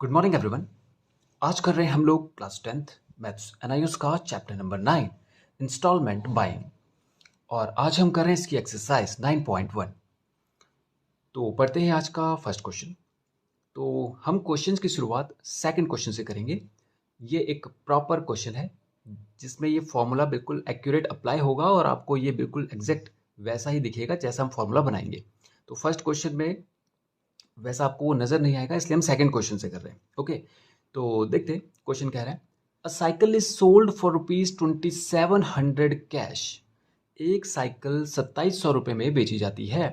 Good morning everyone. आज कर रहे हैं हम लोग क्लास 10th मैथ्स एनआईओस का चैप्टर नंबर 9 इंस्टॉलमेंट बाइंग। और आज हम कर रहे हैं इसकी एक्सरसाइज 9.1। तो पढ़ते हैं आज का फर्स्ट क्वेश्चन। तो हम क्वेश्चंस की शुरुआत सेकंड क्वेश्चन से करेंगे। ये एक प्रॉपर क्वेश्चन है जिसमें ये फॉर्मूला बिल्कुल एक्यूरेट अप्लाई होगा और आपको ये बिल्कुल एग्जैक्ट वैसा ही दिखेगा जैसा हम फॉर्मूला बनाएंगे। तो फर्स्ट क्वेश्चन में वैसा आपको वो नज़र नहीं आएगा, इसलिए हम सेकंड क्वेश्चन से कर रहे हैं। ओके, तो देखते क्वेश्चन कह रहा है अ cycle is sold for ₹2700 cash. एक साइकिल 2700 में बेची जाती है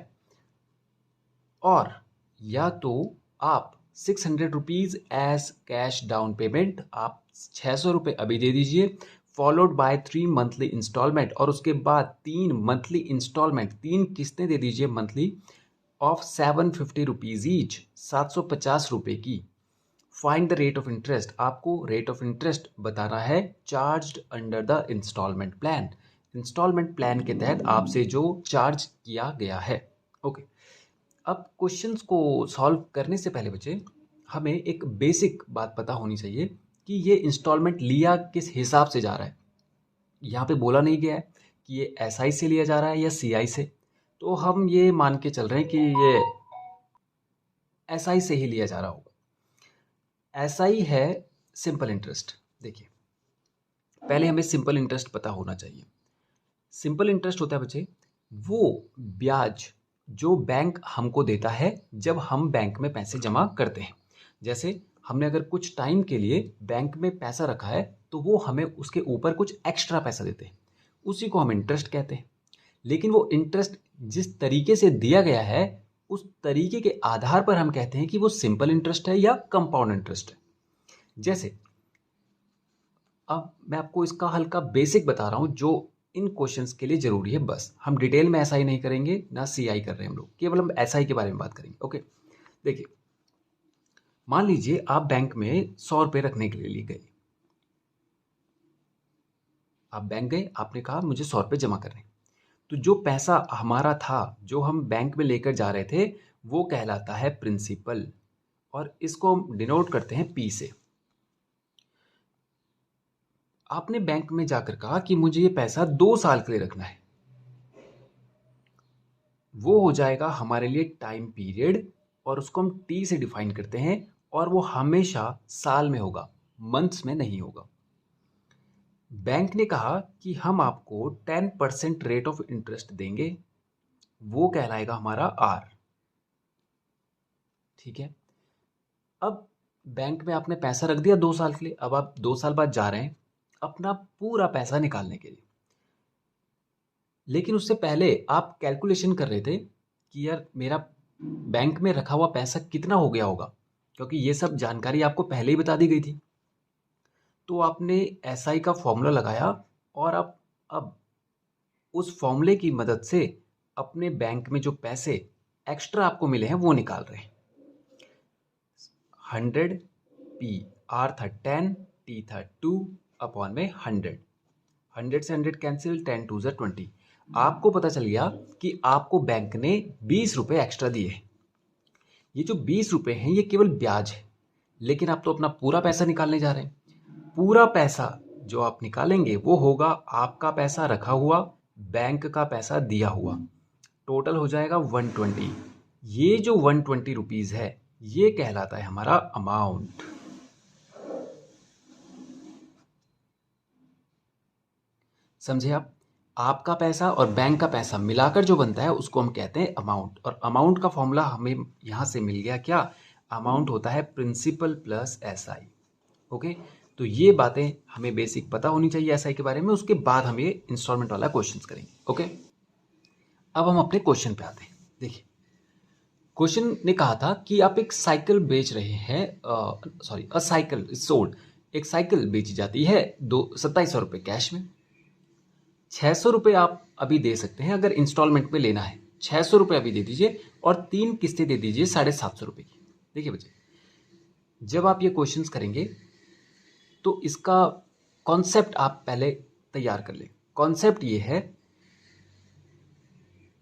और या तो आप ₹600 एज कैश डाउन पेमेंट, आप ₹600 अभी दे दीजिए, फॉलोड बाय 3 मंथली इंस्टॉलमेंट, और उसके बाद 3 मंथली इंस्टॉलमेंट, 3 किस्तें दे दीजिए मंथली ऑफ ₹750 ईच, ₹750 की। Find the rate of interest, आपको रेट ऑफ इंटरेस्ट बताना है charged under the installment plan, installment plan के तहत आपसे जो चार्ज किया गया है। ओके, अब क्वेश्चंस को सॉल्व करने से पहले बच्चे हमें एक बेसिक बात पता होनी चाहिए कि ये इंस्टॉलमेंट लिया किस हिसाब से जा रहा है। यहाँ पे बोला नहीं गया है कि ये एसआई से लिया जा रहा है या सीआई से, तो हम ये मान के चल रहे हैं कि ये एसआई से ही लिया जा रहा होगा। एसआई है सिंपल इंटरेस्ट। देखिए, पहले हमें सिंपल इंटरेस्ट पता होना चाहिए। सिंपल इंटरेस्ट होता है बच्चे वो ब्याज जो बैंक हमको देता है जब हम बैंक में पैसे जमा करते हैं। जैसे हमने अगर कुछ टाइम के लिए बैंक में पैसा रखा है तो वो हमें उसके ऊपर कुछ एक्स्ट्रा पैसा देते हैं, उसी को हम इंटरेस्ट कहते हैं। लेकिन वो इंटरेस्ट जिस तरीके से दिया गया है उस तरीके के आधार पर हम कहते हैं कि वो सिंपल इंटरेस्ट है या कंपाउंड इंटरेस्ट है। जैसे अब मैं आपको इसका हल्का बेसिक बता रहा हूं जो इन क्वेश्चंस के लिए जरूरी है। बस हम डिटेल में एसआई नहीं करेंगे, ना सीआई कर रहे हैं हम लोग, केवल हम एसआई के बारे में बात करेंगे। ओके, देखिए, मान लीजिए आप बैंक में ₹100 रखने के लिए गए। आप बैंक गए, आपने कहा मुझे ₹100 जमा करने। तो जो पैसा हमारा था जो हम बैंक में लेकर जा रहे थे वो कहलाता है प्रिंसिपल, और इसको हम डिनोट करते हैं पी से। आपने बैंक में जाकर कहा कि मुझे ये पैसा 2 साल के लिए रखना है, वो हो जाएगा हमारे लिए टाइम पीरियड, और उसको हम टी से डिफाइन करते हैं, और वो हमेशा साल में होगा, मंथ्स में नहीं होगा। बैंक ने कहा कि हम आपको 10% रेट ऑफ इंटरेस्ट देंगे, वो कहलाएगा हमारा आर। ठीक है, अब बैंक में आपने पैसा रख दिया 2 साल के लिए। अब आप 2 साल बाद जा रहे हैं अपना पूरा पैसा निकालने के लिए, लेकिन उससे पहले आप कैलकुलेशन कर रहे थे कि यार मेरा बैंक में रखा हुआ पैसा कितना हो गया होगा, क्योंकि ये सब जानकारी आपको पहले ही बता दी गई थी। तो आपने एसआई का फॉर्मूला लगाया और आप अब उस फॉर्मूले की मदद से अपने बैंक में जो पैसे एक्स्ट्रा आपको मिले हैं वो निकाल रहे हैं। 100 पी, आर था 10, टी था 2 अपॉन में 100। 100 से 100 कैंसिल, 10 2 20। आपको पता चल गया कि आपको बैंक ने ₹20 एक्स्ट्रा दिए। ये जो ₹20 हैं ये केवल ब्याज है, लेकिन आप तो अपना पूरा पैसा निकालने जा रहे हैं। पूरा पैसा जो आप निकालेंगे वो होगा आपका पैसा रखा हुआ, बैंक का पैसा दिया हुआ, टोटल हो जाएगा 120। ये जो 120 रुपीज है ये कहलाता है हमारा अमाउंट। समझे आप? आपका पैसा और बैंक का पैसा मिलाकर जो बनता है उसको हम कहते हैं अमाउंट, और अमाउंट का फॉर्मूला हमें यहां से मिल गया। क्या अमाउंट होता है? Principal plus SI. ओके, तो ये बातें हमें बेसिक पता होनी चाहिए एसआई के बारे में, उसके बाद हम ये इंस्टॉलमेंट वाला क्वेश्चन करेंगे। ओके, अब हम अपने क्वेश्चन पे आते हैं। देखिए, क्वेश्चन ने कहा था कि आप एक साइकिल बेच रहे हैं, sorry, a cycle is sold, एक साइकिल बेची जाती है 2700 कैश में। ₹600 आप अभी दे सकते हैं अगर इंस्टॉलमेंट में लेना है। ₹600 अभी दे दीजिए और 3 किस्तें दे दीजिए ₹750 की। देखिए बच्चे, जब आप ये क्वेश्चंस करेंगे तो इसका कॉन्सेप्ट आप पहले तैयार कर लें। कॉन्सेप्ट ये है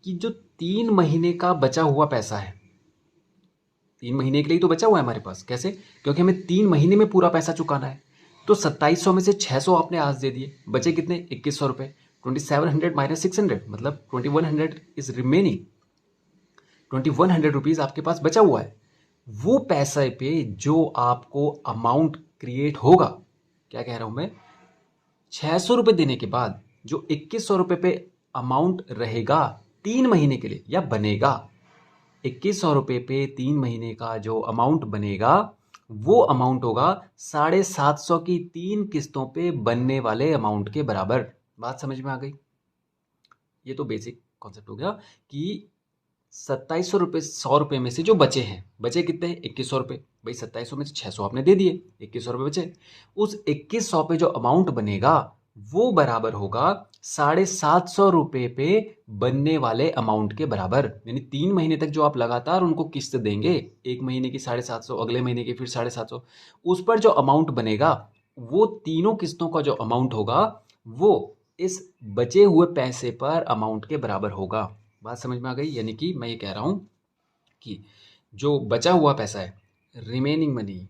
कि जो 3 महीने का बचा हुआ पैसा है, 3 महीने के लिए तो बचा हुआ है हमारे पास। कैसे? क्योंकि हमें 3 महीने में पूरा पैसा चुकाना है। तो 2700 में से 600 आपने आज दे दिए, बचे कितने? 2100 रुपये। 2700 माइनस 600 मतलब 2100 इज रिमेनिंग। 2100 रुपीज़ आपके पास बचा हुआ है। वो पैसे पे जो आपको अमाउंट क्रिएट होगा, क्या कह रहा हूं मैं, 600 रुपये देने के बाद जो 2100 रुपये पे अमाउंट रहेगा 3 महीने के लिए या बनेगा, 2100 रुपये पे 3 महीने का जो अमाउंट बनेगा वो अमाउंट होगा 750 की 3 किस्तों पे बनने वाले अमाउंट के बराबर। बात समझ में आ गई? ये तो बेसिक कॉन्सेप्ट हो गया कि 2700 रुपये 100 रुपये में से जो बचे हैं, बचे कितने हैं? 2100 रुपये। भाई 2700 में से 600 आपने दे दिए, 2100 रुपये बचे। उस 2100 पे जो अमाउंट बनेगा वो बराबर होगा 750 रुपये पे बनने वाले अमाउंट के बराबर। यानी 3 महीने तक जो आप लगातार उनको किस्त देंगे, 1 महीने की 750, अगले महीने की फिर 750, उस पर जो अमाउंट बनेगा वो तीनों किस्तों का जो अमाउंट होगा वो इस बचे हुए पैसे पर अमाउंट के बराबर होगा। बात समझ में आ गई? यानी कि मैं ये कह रहा हूं कि जो बचा हुआ पैसा है, रिमेनिंग मनी,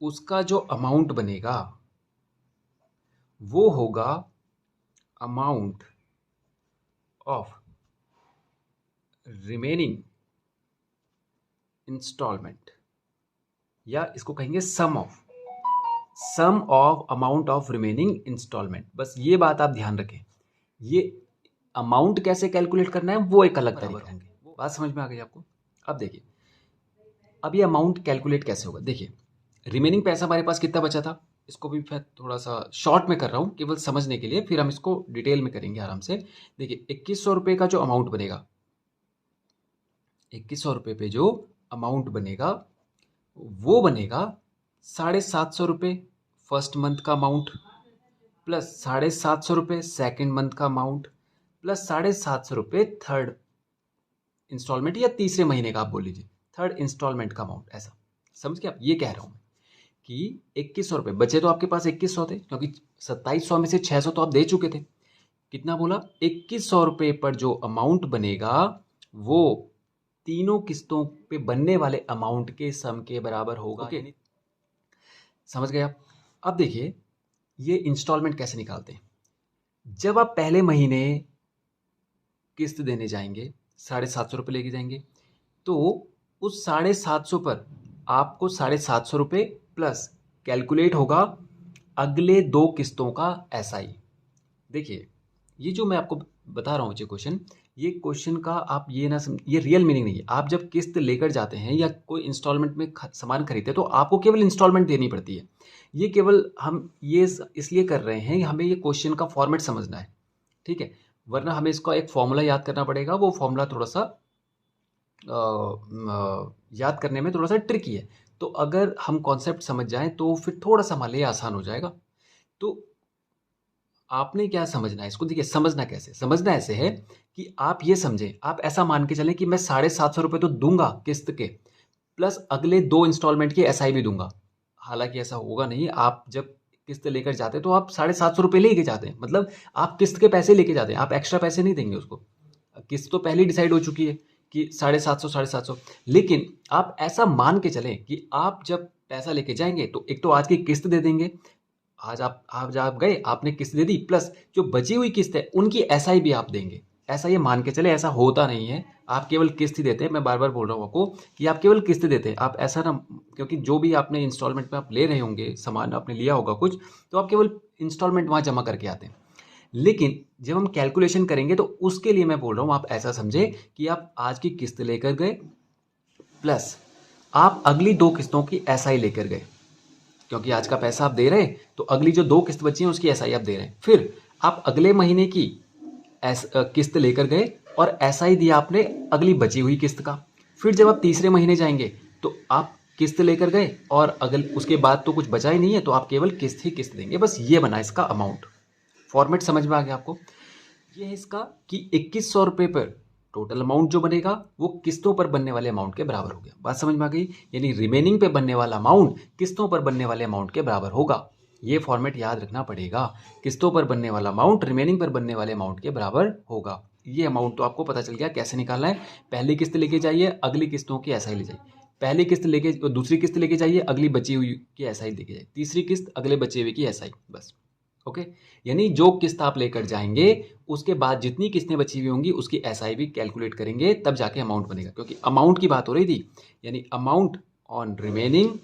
उसका जो अमाउंट बनेगा वो होगा अमाउंट ऑफ रिमेनिंग इंस्टॉलमेंट, या इसको कहेंगे sum of amount of remaining instalment. बस ये बात आप ध्यान रखें। ये अमाउंट कैसे कैलकुलेट करना है वो एक अलग तरीका होंगे। बात समझ में आ गई आपको? अब देखिए, अब ये अमाउंट कैलकुलेट कैसे होगा। देखिए, रिमेनिंग पैसा हमारे पास कितना बचा था, इसको भी मैं थोड़ा सा शॉर्ट में कर रहा हूँ केवल समझने के लिए, फिर हम इसको डिटेल में करेंगे आराम से। देखिए, 2100 रुपये का जो अमाउंट बनेगा, 2100 रुपये पे जो अमाउंट बनेगा वो बनेगा 750 रुपये फर्स्ट मंथ का अमाउंट, प्लस 750 रुपये सेकेंड मंथ का अमाउंट, प्लस 750 रुपये थर्ड इंस्टॉलमेंट या तीसरे महीने का आप बोल लीजिए, थर्ड इंस्टॉलमेंट का अमाउंट। ऐसा समझ के आप? ये कह रहा हूँ मैं कि 2100 रुपये बचे तो आपके पास 2100 थे, क्योंकि 2700 में से 600 तो आप दे चुके थे। कितना बोला? 2100 रुपये पर जो अमाउंट बनेगा वो तीनों किस्तों पे बनने वाले अमाउंट के सम के बराबर होगा। ओके, समझ गए आप? अब देखिए, ये इंस्टॉलमेंट कैसे निकालते हैं। जब आप पहले महीने किस्त देने जाएंगे, 750 रुपये लेके जाएंगे, तो उस 750 पर आपको 750 रुपये प्लस कैलकुलेट होगा अगले 2 किस्तों का SI। देखिए, ये जो मैं आपको बता रहा हूँ क्वेश्चन, ये क्वेश्चन का आप ये ना ये रियल मीनिंग नहीं है। आप जब किस्त लेकर जाते हैं या कोई इंस्टॉलमेंट में सामान खरीदते हैं तो आपको केवल इंस्टॉलमेंट देनी पड़ती है। ये केवल हम ये इसलिए कर रहे हैं, हमें ये क्वेश्चन का फॉर्मेट समझना है, ठीक है? वरना हमें इसका एक फॉर्मूला याद करना पड़ेगा। वो फॉर्मूला थोड़ा सा याद करने में थोड़ा सा ट्रिकी है। तो अगर हम कॉन्सेप्ट समझ जाएं तो फिर थोड़ा सा हमारे लिए आसान हो जाएगा। तो आपने क्या समझना है इसको? देखिए, समझना कैसे, समझना ऐसे है कि आप ये समझें, आप ऐसा मान के चलें कि मैं 750 रुपये तो दूंगा किस्त के, प्लस अगले 2 इंस्टॉलमेंट की SI भी दूंगा। हालांकि ऐसा होगा नहीं। आप जब किस्त लेकर जाते हैं तो आप 750 रुपये लेके जाते हैं, मतलब आप किस्त के पैसे लेके जाते हैं, आप एक्स्ट्रा पैसे नहीं देंगे उसको। किस्त तो पहले ही डिसाइड हो चुकी है कि 750। लेकिन आप ऐसा मान के चलें कि आप जब पैसा लेके जाएंगे तो एक तो आज की किस्त दे देंगे, आज आप गए, आपने किस्त दे दी, प्लस जो बची हुई किस्त है उनकी SI भी आप देंगे। ऐसा ये मान के चले, ऐसा होता नहीं है। आप केवल किस्त ही देते हैं। मैं बार बार बोल रहा हूँ आपको कि आप केवल किस्त देते हैं। आप ऐसा ना, क्योंकि जो भी आपने इंस्टॉलमेंट में आप ले रहे होंगे, सामान आपने लिया होगा कुछ, तो आप केवल इंस्टॉलमेंट वहाँ जमा करके आते हैं। लेकिन जब हम कैलकुलेशन करेंगे तो उसके लिए मैं बोल रहा हूँ आप ऐसा समझे कि आप आज की किस्त लेकर गए, प्लस आप अगली 2 किस्तों की SI लेकर गए, क्योंकि आज का पैसा आप दे रहे हैं तो अगली जो 2 किस्त बची हैं उसकी SI आप दे रहे हैं। फिर आप अगले महीने की किस्त लेकर गए और SI दिया आपने अगली बची हुई किस्त का। फिर जब आप तीसरे महीने जाएंगे तो आप किस्त लेकर गए और अगले उसके बाद तो कुछ बचा ही नहीं है, तो आप केवल किस्त ही किस्त देंगे। बस ये बना इसका अमाउंट। फॉर्मेट समझ में आ गया आपको? ये है इसका कि 2100 रुपये पर टोटल अमाउंट जो बनेगा वो किस्तों पर बनने वाले अमाउंट के बराबर हो गया। बात समझ में आ गई? यानी रिमेनिंग पे बनने वाला अमाउंट किस्तों पर बनने वाले अमाउंट के बराबर होगा। ये फॉर्मेट याद रखना पड़ेगा। किस्तों पर बनने वाला अमाउंट रिमेनिंग पर बनने वाले अमाउंट के बराबर होगा। ये अमाउंट तो आपको पता चल गया कैसे निकालना है। पहली किस्त लेके जाइए, अगली किस्तों की एसआई ले जाइए। पहली किस्त लेके दूसरी किस्त लेके जाइए, अगली बची हुई की एसआई लेके जाइए। तीसरी किस्त अगले बचे हुए की एसआई, बस। ओके, यानी जो किस्त आप लेकर जाएंगे उसके बाद जितनी किस्तें बची हुई होंगी उसकी एसआई भी कैलकुलेट करेंगे, तब जाके अमाउंट बनेगा, क्योंकि अमाउंट की बात हो रही थी। यानी amount on remaining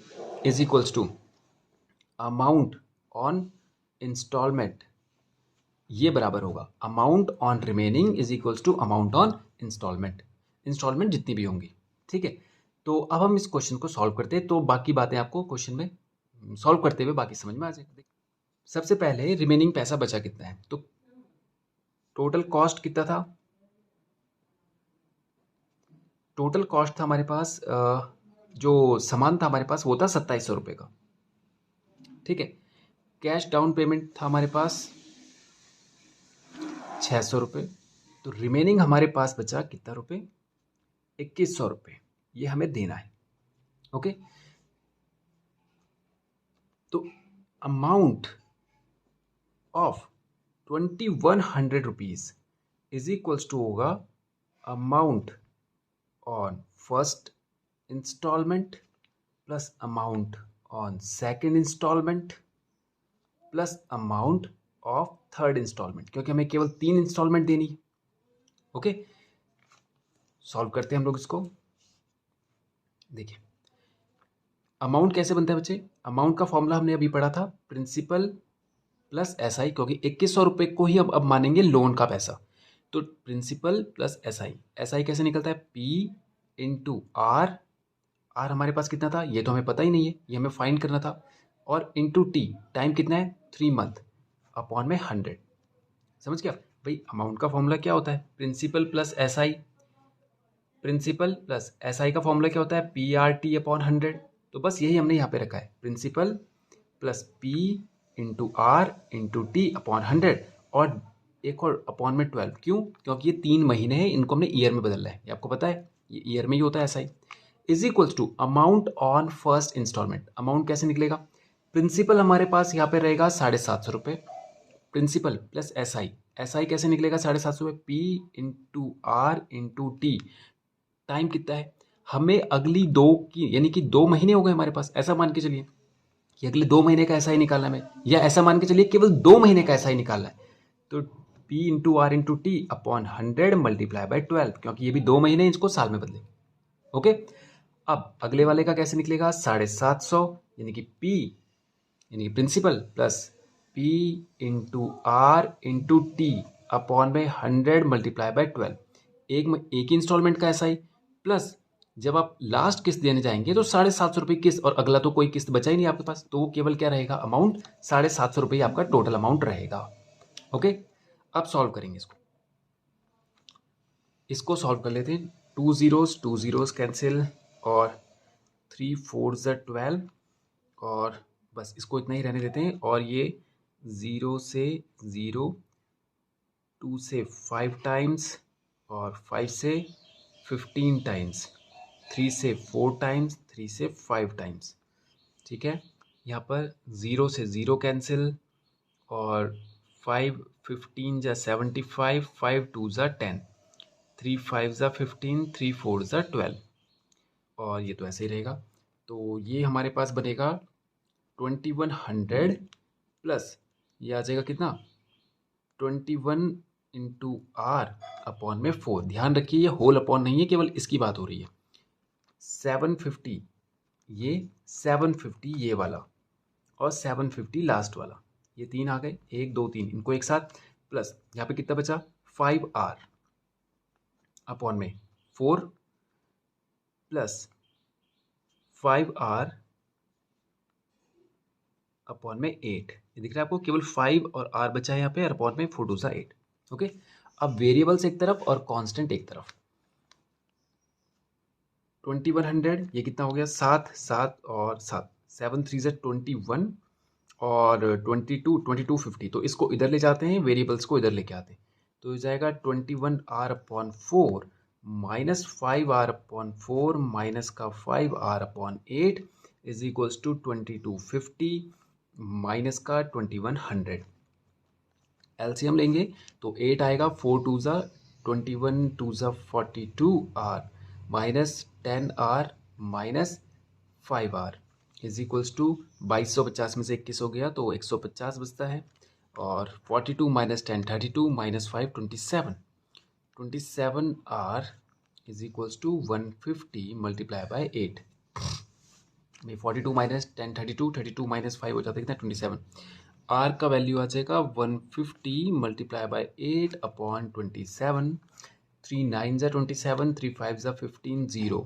is equals to amount on installment, ये बराबर होगा amount on remaining is equals to amount on installment. Installment जितनी भी होंगी, ठीक है। तो अब हम इस क्वेश्चन को सॉल्व करते हैं, तो बाकी बातें आपको क्वेश्चन में सॉल्व करते हुए बाकी समझ में आ जाएगी। सबसे पहले रिमेनिंग पैसा बचा कितना है, तो टोटल कॉस्ट कितना था। टोटल कॉस्ट था हमारे पास जो सामान था हमारे पास वो था 2700 रुपये का, ठीक है। कैश डाउन पेमेंट था हमारे पास 600 रुपये। तो रिमेनिंग हमारे पास बचा कितना रुपये, 2100 रुपये, ये हमें देना है। ओके, तो amount of 2100 rupees is equals to होगा amount on first instalment plus amount on second instalment plus amount of third instalment, क्योंकि हमें केवल 3 इंस्टॉलमेंट देनी है। ओके, सॉल्व करते हैं हम लोग इसको। देखिए अमाउंट कैसे बनता है बच्चे, अमाउंट का फॉर्मूला हमने अभी पढ़ा था, प्रिंसिपल प्लस एसआई, क्योंकि 2100 रुपये को ही अब मानेंगे लोन का पैसा। तो प्रिंसिपल प्लस एसआई, एसआई कैसे निकलता है, पी इंटू आर। आर हमारे पास कितना था ये तो हमें पता ही नहीं है, ये हमें फाइंड करना था। और इंटू टी, टाइम कितना है 3 मंथ, अपॉन में 100। समझ गया भाई, अमाउंट का फॉर्मूला क्या होता है, principal plus SI. Principal plus SI का फॉर्मूला क्या होता है, पी आर टी अपॉन 100। तो बस यही हमने यहाँ पे रखा है, principal plus P into R into T upon 100, और एक और अपॉन में 12। क्यों, क्योंकि ये 3 महीने हैं, इनको हमने ईयर में बदलना है, ये आपको पता है, ये ईयर में ही होता है SI. Is equals to amount on first installment. अमाउंट कैसे निकलेगा, प्रिंसिपल हमारे पास यहाँ पे रहेगा 750 रुपये, प्रिंसिपल प्लस एसआई, एसआई कैसे निकलेगा 750 रुपये, P into R into T. Time कितना है, हमें अगली 2 की, यानी कि 2 महीने हो गए हमारे पास, ऐसा मान के चलिए कि अगले 2 महीने का ऐसा ही निकालना है, या ऐसा मान के चलिए केवल 2 महीने का ऐसा ही निकालना है। तो P into R into T upon 100 multiply by 12, क्योंकि ये भी 2 महीने, इसको साल में बदले। ओके, अब अगले वाले का कैसे निकलेगा, 750, यानी कि P यानी principal plus P into R into T upon में 100 मल्टीप्लाई बाय 12। एक ही इंस्टॉलमेंट का ऐसा ही, प्लस जब आप लास्ट किस्त देने जाएंगे तो 750 रुपये किस्त, और अगला तो कोई किस्त बचा ही नहीं आपके पास, तो वो केवल क्या रहेगा, अमाउंट 750 रुपये आपका टोटल अमाउंट रहेगा। ओके, अब सॉल्व करेंगे इसको सॉल्व कर लेते हैं। 2 zeros कैंसिल, और 3 4 12, और बस इसको इतना ही रहने देते हैं। और ये 0 से 0, 2 से 5 टाइम्स, और 5 से 15 टाइम्स, 3 से 4 टाइम्स, 3 से 5 टाइम्स, ठीक है। यहाँ पर 0 से 0 कैंसिल, और 5 15 जा 75, 5 2 जा 10, 3 5 जा 15, 3 4 जा 12, और ये तो ऐसे ही रहेगा। तो ये हमारे पास बनेगा 2100 प्लस ये आ जाएगा कितना, 21 इंटू आर अपॉन में 4। ध्यान रखिए ये होल अपॉन नहीं है, केवल इसकी बात हो रही है। 750 ये, 750 ये वाला, और 750 लास्ट वाला, ये 3 आ गए, 1 2 3, इनको एक साथ, प्लस यहाँ पे कितना बचा 5R अपॉन में 4 प्लस 5R अपॉन में 8। ये दिख रहा है आपको, केवल 5 और R बचा है यहाँ पे, अपॉन में 4 2 8। ओके, अब वेरिएबल्स एक तरफ और कांस्टेंट एक तरफ। 2100 ये कितना हो गया, 7 7 और 7, 7 3 से 21, और 2250, तो इसको इधर ले जाते हैं, वेरिएबल्स को इधर लेके आते हैं, तो हो जाएगा 21R upon 4 minus 5R upon 4 minus का 5R upon 8 is equals to 2250 minus का 2100। एलसीएम लेंगे तो 8 आएगा, 4 2 ज़ा 21 2 ज़ा 42R minus 10R minus 5R is equals to 2250 में से 21 हो गया तो 150 बचता है, और 42 minus 10 32 minus 5 27R is equals to 150 multiply by 8। 42 minus 10 32 32 minus 5 हो जाता है कितना 27। आर का वैल्यू आ जाएगा 150 मल्टीप्लाई बाय 8 अपॉन 27। 3 9 ज़ा 27, 3 5 ज़ा 15 0,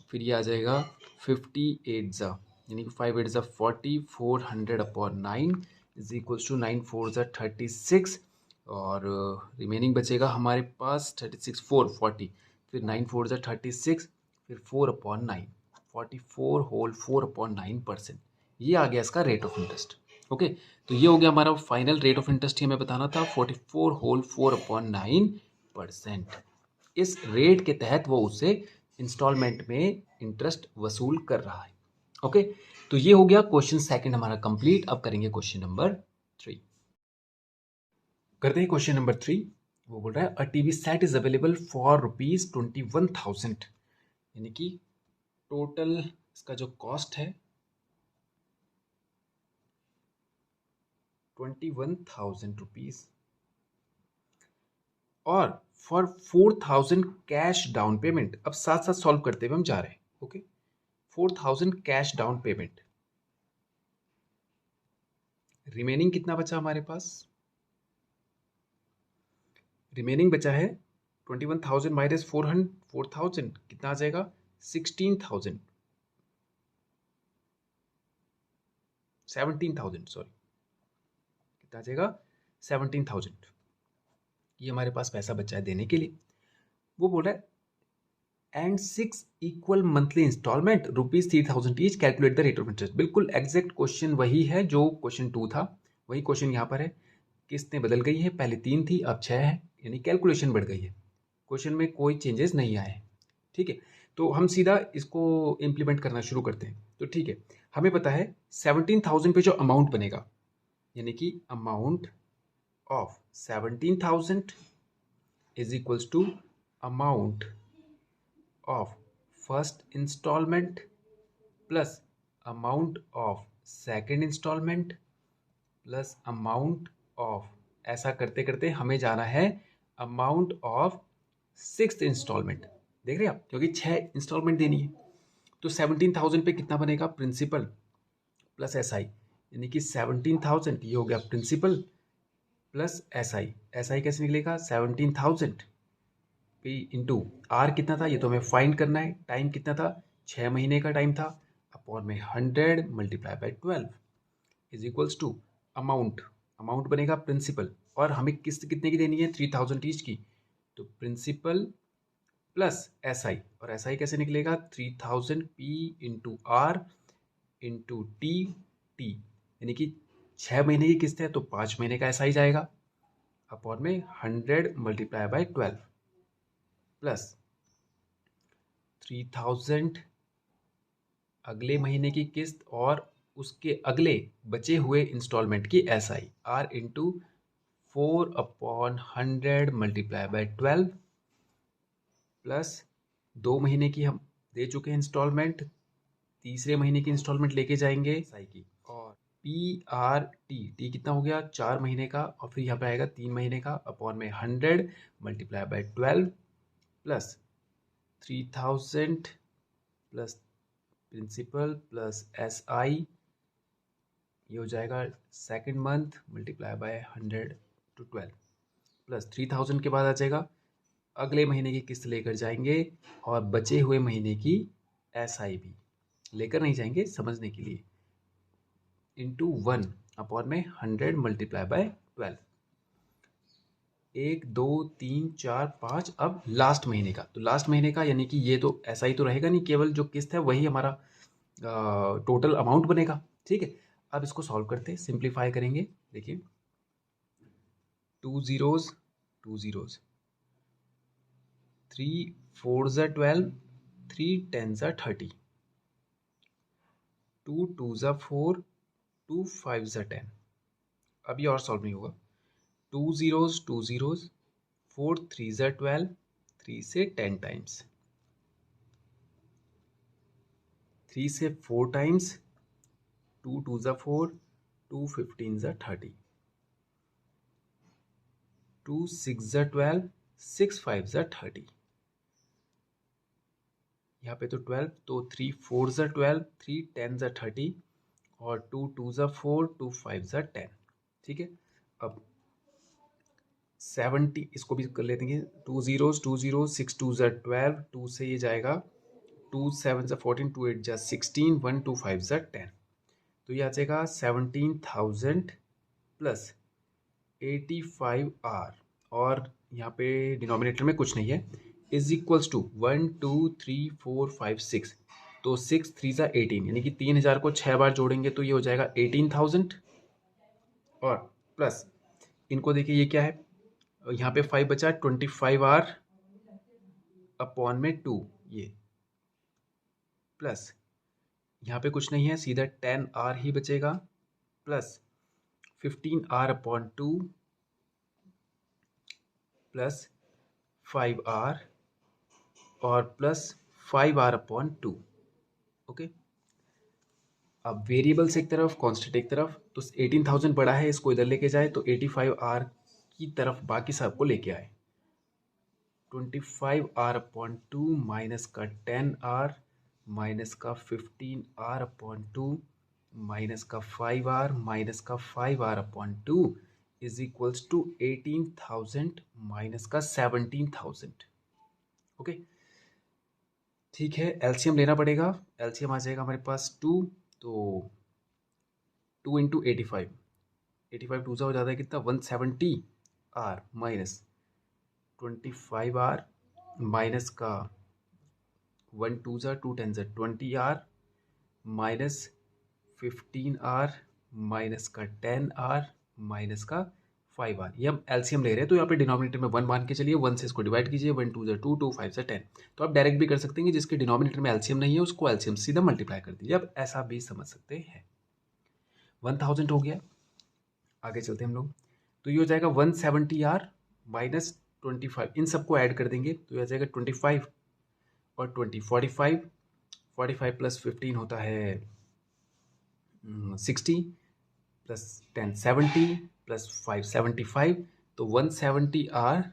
फिर ये आ जाएगा 58 ज़ा यानी कि 5 8 ज़ा 40 400 अपॉन 9 इज इक्वल्स टू 9 4 ज़ा 36, और रिमेनिंग बचेगा हमारे पास 36 4 40, फिर 9 4 ज़ा 36, फिर 4 अपॉन 9 44 होल 4 अपॉन 9%। ये आ गया इसका रेट ऑफ इंटरेस्ट। ओके, तो ये हो गया हमारा फाइनल रेट ऑफ इंटरेस्ट, हमें बताना था 44 होल 4 अपॉन 9%। इस रेट के तहत वो उसे इंस्टॉलमेंट में इंटरेस्ट वसूल कर रहा है। ओके, तो ये हो गया क्वेश्चन सेकंड हमारा कंप्लीट। अब करेंगे क्वेश्चन नंबर 3। करते हैं क्वेश्चन नंबर 3। वो बोल रहा है a TV set is available for ₹21,000, यानी कि टोटल इसका जो कॉस्ट है 21,000 रुपीज, और फॉर 4,000 कैश डाउन पेमेंट। अब साथ साथ सॉल्व करते हुए हम जा रहे हैं। Okay, 4,000 cash down payment, remaining कितना बचा हमारे पास? रिमेनिंग बचा है 21,000 माइनस 4,000 कितना आ जाएगा 16,000 17,000 सॉरी, कितना आ जाएगा 17,000। ये हमारे पास पैसा बचा है देने के लिए। वो बोल रहा है and 6 equal monthly installment ₹3,000 each, calculate the rate of interest. बिल्कुल एग्जैक्ट क्वेश्चन वही है जो क्वेश्चन 2 था, वही क्वेश्चन यहाँ पर है। किस्तें बदल गई है, पहले 3 थी अब 6 है, यानी कैलकुलेशन बढ़ गई है। क्वेश्चन में कोई चेंजेस नहीं आए। ठीक है, तो हम सीधा इसको इम्प्लीमेंट करना शुरू करते हैं। तो ठीक है, हमें पता है 17,000 पे जो अमाउंट बनेगा, यानी कि amount of 17,000 is equals to amount of first instalment plus amount of second instalment plus amount of, ऐसा करते करते हमें जाना है अमाउंट ऑफ सिक्स्थ इंस्टॉलमेंट। देख रहे हैं आप, क्योंकि 6 इंस्टॉलमेंट देनी है। तो 17,000 पे कितना बनेगा प्रिंसिपल प्लस एस आई, यानी कि 17,000 ये हो गया principal plus S I. S I कैसे निकलेगा 17,000 पी इंटू आर कितना था ये तो हमें फाइंड करना है। टाइम कितना था 6 महीने का टाइम था, अपॉन में 100 multiply by 12 is equals to amount, amount बनेगा प्रिंसिपल, और हमें किस्त कितने की देनी है 3,000 ईच की, तो प्रिंसिपल प्लस एस आई, और एस आई कैसे निकलेगा 3,000 P into R into T T, यानी कि 6 महीने की किस्त है तो 5 महीने का एस आई जाएगा, अपॉन में 100 मल्टीप्लाई बाई 12 प्लस 3,000 अगले महीने की किस्त और उसके अगले बचे हुए इंस्टॉलमेंट की S I R into 4/100 multiply by 12 plus 2 महीने की हम दे चुके हैं इंस्टॉलमेंट, तीसरे महीने की इंस्टॉलमेंट लेके जाएंगे एस आई की, और पी आर टी टी कितना हो गया 4 महीने का, और फिर यहाँ पे आएगा 3 महीने का, अपॉन में 100 multiply by 12 plus 3,000 plus principal plus S I, ये हो जाएगा second month multiply by 100 to 12 plus 3,000 के बाद आ जाएगा अगले महीने की किस्त लेकर जाएंगे, और बचे हुए महीने की एस आई भी लेकर नहीं जाएंगे समझने के लिए, इंटू 1 अपॉन में 100 मल्टीप्लाई बाय 12। 1 2 3 4 5, अब लास्ट महीने का, तो लास्ट महीने का यानी कि ये तो ऐसा ही तो रहेगा नहीं, केवल जो किस्त है वही हमारा टोटल अमाउंट बनेगा। ठीक है, अब इसको सॉल्व करते हैं, सिंप्लीफाई करेंगे। देखिए 2 zeros 2 zeros, 3 4s are 12, 3 10s are 30, 2 2s are 4, 2 5s are 10। अब ये और सॉल्व नहीं होगा, 2 zeros 2 zeros, 4 3 ज़ा 12, 3 से 10 टाइम्स, 3 से 4 टाइम्स, 2 2 ज़ा 4, 2 15 ज़ा 30, 2 6 ज़ा 12, 6 5 ज़ा 30, यहाँ पे तो 12, तो 3 4 ज़ा 12, 3 10 ज़ा 30 और 2 2 ज़ा 4, 2 5 ज़ा 10। ठीक है, अब 70 इसको भी कर लेते हैं, 2 zeros 2 zeros, 6 2 ज़ा 12, 2 से ये जाएगा, 2 7 ज़ा 14, 2 8 ज़ा 16, 1 2 5 ज़ा 10, तो ये आ जाएगा 17,000 प्लस 85 आर, और यहाँ पे डिनोमिनेटर में कुछ नहीं है, इज इक्वल्स टू 1 2 3 4 5 6, तो 6 3 ज़ा 18, यानी कि 3000 को 6 बार जोड़ेंगे तो ये हो जाएगा 18,000, और प्लस इनको देखिए ये क्या है, यहाँ पे 5 बचा, 25 आर अपॉन में 2, ये प्लस यहाँ पे कुछ नहीं है, सीधा 10 आर ही बचेगा, plus 15 R upon 2 plus 5 R और प्लस 5 आर अपॉन 2। ओके, अब वेरिएबल्स एक तरफ, कांस्टेंट एक तरफ, तो 18,000 बड़ा है, इसको इधर लेके जाए तो 85 आर की तरफ बाकी सबको लेके आए, 25 आर अपॉन 2 माइनस का 10 आर माइनस का 15 आर अपॉन 2 माइनस का 5 आर माइनस का 5 R upon 2 is equals to 18,000 minus का 17,000। ओके, ठीक है, एलसीएम लेना पड़ेगा, एलसीएम आ जाएगा हमारे पास 2, तो 2 इंटू 85, 85 टू सा हो जाता है कितना, 170 आर माइनस 25 आर माइनस का 1 2 ज़ा 2 10 ज़ा 20 आर माइनस 15 आर माइनस का 10 आर माइनस का 5 आर, ये हम एलसीएम ले रहे हैं, तो यहाँ पे डिनोमिनेटर में 1 मान के चलिए, 1 से इसको डिवाइड कीजिए, 1 2 ज़ा 2, 2 5 ज़ा 10, तो आप डायरेक्ट भी कर सकते हैं, जिसके डिनोमिनेटर में एलसीएम नहीं है उसको एलसीएम सीधा मल्टीप्लाई कर दीजिए, अब ऐसा भी समझ सकते हैं। 1000 हो गया, आगे चलते हैं हम लोग, तो ये हो जाएगा 170 आर माइनस 25, इन सबको ऐड कर देंगे तो ये आ जाएगा 25 और 20 45, 45 प्लस 15 होता है 60, प्लस 10 70, प्लस 5 75, तो 170 आर